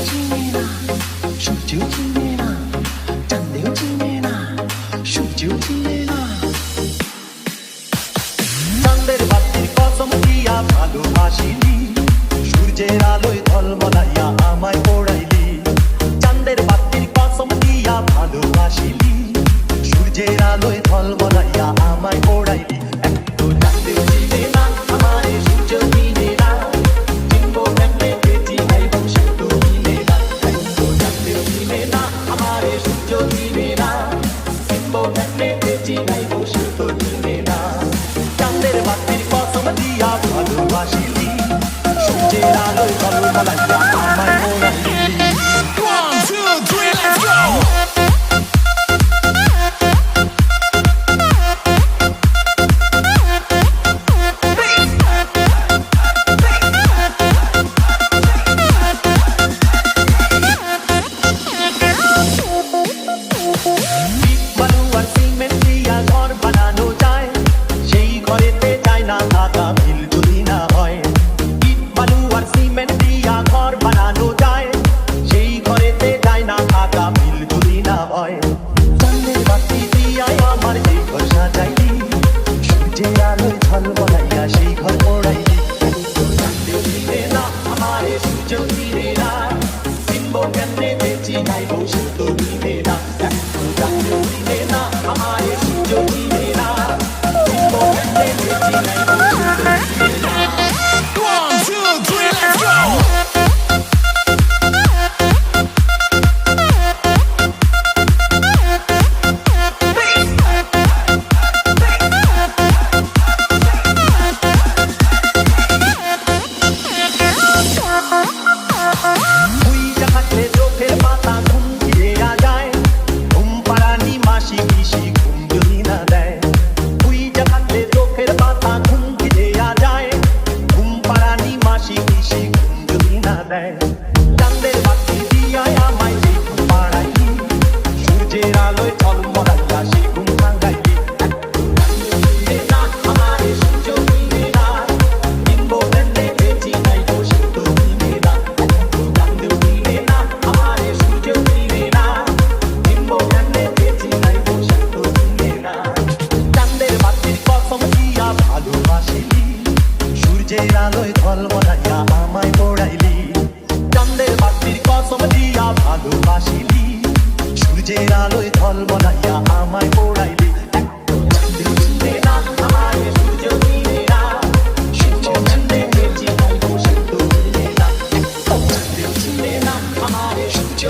চিনে না, সূর্যও চিনে না, চাঁদেও চিনে না, সূর্যও চিনে না। চাঁদের বাতির কসম দিয়া ভালোবাসিলি, সূর্যের আলোয় ঝলমলাইয়া আমায় পোড়াইলি। চাঁদের বাতির কসম দিয়া ভালোবাসিলি, সূর্যের আলোয় ঝলমলাইয়া আমায় পোড়াইলি। একটু চাঁদেও চিনে না, আমারে সূর্য চিনে না, চিনবো কেমনে বেঁচে যাইব সে তো চিনে না। একটু চাঁদেও চিনে না, আমারে সূর্য চিনে না, চিনবো কেমনে বেঁচে যাইব সে তো চিনে না। চাঁদের বাতির কসম দিয়া ভালোবাসিলি, সূর্যের আলোয় ঝলমলাইয়া আমায় পোড়াইলি। 1, 2, 3, let's go! ইট বালু আর সিমেন্ট দিয়া ঘর বানানো যায়, সেই ঘরেতে যায় না থাকা বিল যদি না হয়। ইট বালু আর সিমেন্ট দিয়া ঘর বানানো যায়, সেই ঘরেতে যায় না থাকা বিল যদি না হয়। চাঁদের বাতি দিয়াই আমার যে ঘর সাজাইলি, সূর্যের আলোয় ঝলমলাইয়া সেই ঘর পোড়াইলি। চাঁদেও চিনে না, আমারে সূর্য চিনে না, চিনবো কেমনে বেঁচে যাইব সে তো চিনে না। চাঁদেও চিনে না, আমারে সূর্য চিনে না, চিনবো কেমনে বেঁচে যাইব সে তো চিনে না। 1, 2, 3, let's go! বুইড়া থাকলে চোখের পাতা ঘুম ফিরিয়া যায়, ঘুম পাড়ানি মাসি পিসি ঘুম যদি না দেয়। বুইড়া থাকলে চোখের পাতা ঘুম ফিরিয়া যায়, ঘুম পাড়ানি মাসি পিসি ঘুম যদি না দেয়। চাঁদের বাতি দিয়ায় আমায় যে ঘুম পাড়াইলি, সূর্যের আলোয় ঝলমলাইয়া সে ঘুম ভাঙাইলি। চিনে না, আমারে সূর্য চিনে না, চিনবো কেমনে বেঁচে যাইব সে তো চিনে না। চাঁদেও চিনে না, আমারে সূর্য চিনে না, চিনবো কেমনে বেঁচে যাইব সে তো চিনে না। চাঁদের বাতির কসম দিয়া ভালোবাসিলি, সূর্যের আলোয় ঝলমলাইয়া আমায় পোড়াইলি। চাঁদের বাতির কসম দিয়া ভালোবাসিলি, সূর্যের আলোয় ঝলমলাইয়া আমায় পোড়াইলি। চাঁদেও চিনে না, আমারে সূর্য চিনে না, চিনবো কেমনে বেঁচে যাইব সে তো চিনে না। চাঁদেও চিনে না, আমারে সূর্য